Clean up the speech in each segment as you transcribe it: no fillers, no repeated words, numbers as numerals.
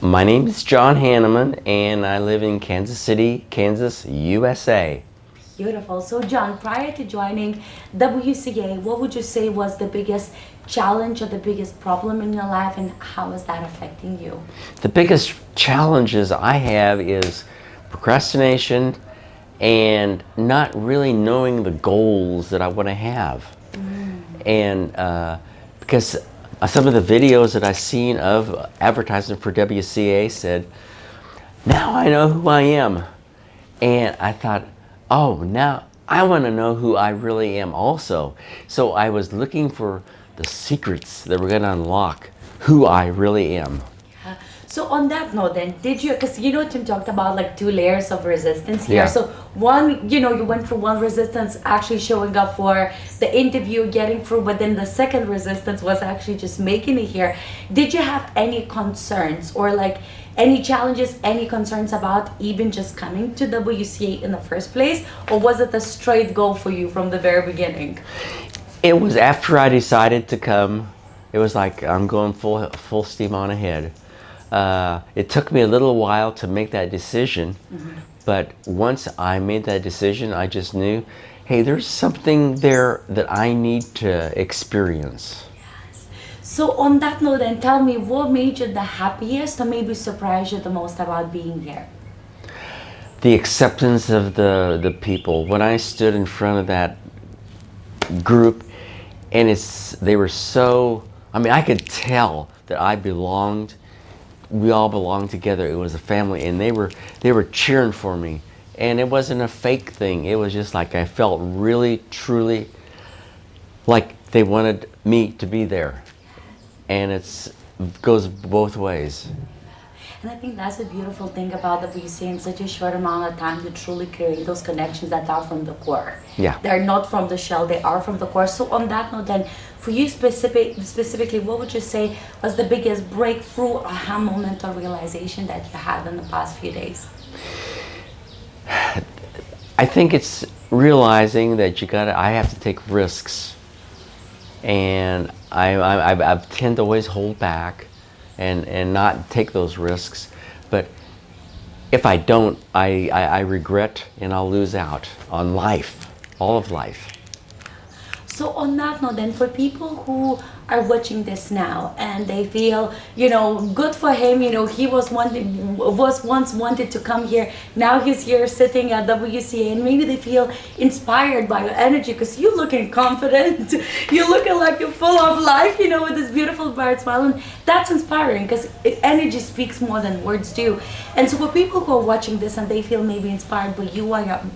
My name is John Hanneman, and I live in Kansas City, Kansas, USA. Beautiful. So, John, prior to joining WCA, what would you say was the biggest challenge or the biggest problem in your life, and how is that affecting you? The biggest challenges I have is procrastination and not really knowing the goals that I want to have. And because some of the videos that I've seen of advertising for WCA said, now I know who I am. And I thought, oh, now I want to know who I really am also. So I was looking for the secrets that were going to unlock who I really am. So on that note then, did you, because Tim talked about like two layers of resistance here. Yeah. So one, you went through one resistance actually showing up for the interview, getting through, but then the second resistance was actually just making it here. Did you have any concerns or like any challenges, any concerns about even just coming to WCA in the first place? Or was it a straight go for you from the very beginning? It was after I decided to come, it was like I'm going full steam on ahead. It took me a little while to make that decision, but once I made that decision, I just knew, hey, there's something there that I need to experience. Yes. So on that note, then tell me what made you the happiest or maybe surprised you the most about being here? The acceptance of the people. When I stood in front of that group, and they were so, I could tell that I belonged. We all belonged together. It was a family, and they were cheering for me, and it wasn't a fake thing. It was just like I felt really, truly like they wanted me to be there, and it goes both ways. And I think that's a beautiful thing about WCA in such a short amount of time to truly create those connections that are from the core. Yeah. They're not from the shell, they are from the core. So on that note then, for you specifically, what would you say was the biggest breakthrough, aha moment or realization that you had in the past few days? I think it's realizing that I have to take risks, and I tend to always hold back and not take those risks. But if I don't, I regret and I'll lose out on life, all of life. So on that note then, for people who are watching this now and they feel, good for him, he was once wanted to come here, now he's here sitting at WCA, and maybe they feel inspired by your energy because you're looking confident, you're looking like you're full of life, with this beautiful bright smile, and that's inspiring because energy speaks more than words do. And so for people who are watching this and they feel maybe inspired by you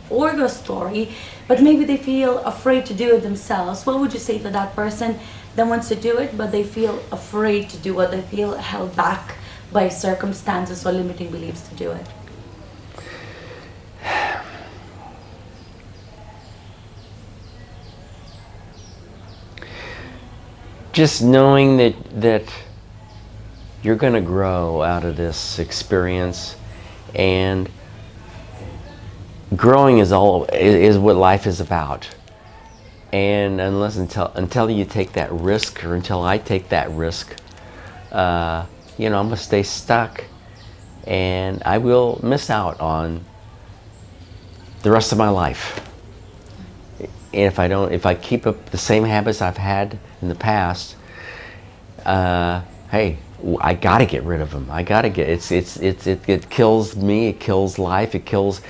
or your story, but maybe they feel afraid to do it themselves, what would you say to that person that wants to do it, but they feel afraid to do it, they feel held back by circumstances or limiting beliefs to do it? Just knowing that you're going to grow out of this experience, and growing is what life is about. And until you take that risk, or until I take that risk, I'm gonna stay stuck, and I will miss out on the rest of my life. And if I keep up the same habits I've had in the past, hey, I gotta get rid of them. It kills me. It kills life. It kills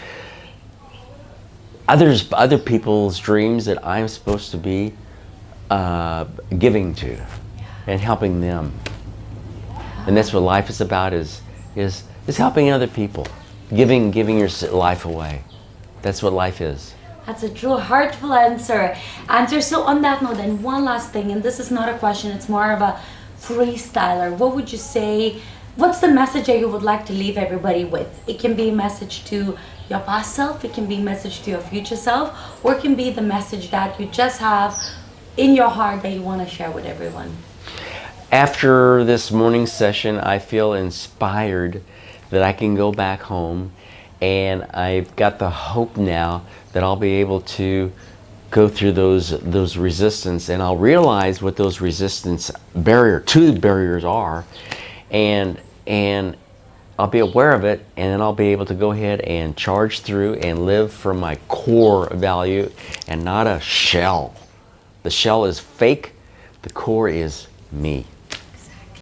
other people's dreams that I'm supposed to be giving to and helping them. And that's what life is about, is helping other people, giving your life away. That's what life is. That's a true heartful answer. So on that note then, one last thing, and this is not a question, it's more of a freestyler. What would you say, what's the message that you would like to leave everybody with? It can be a message to your past self, it can be a message to your future self, or it can be the message that you just have in your heart that you want to share with everyone. After this morning session, I feel inspired that I can go back home, and I've got the hope now that I'll be able to go through those resistance, and I'll realize what those resistance barriers are, and I'll be aware of it, and then I'll be able to go ahead and charge through and live from my core value and not a shell. The shell is fake, the core is me.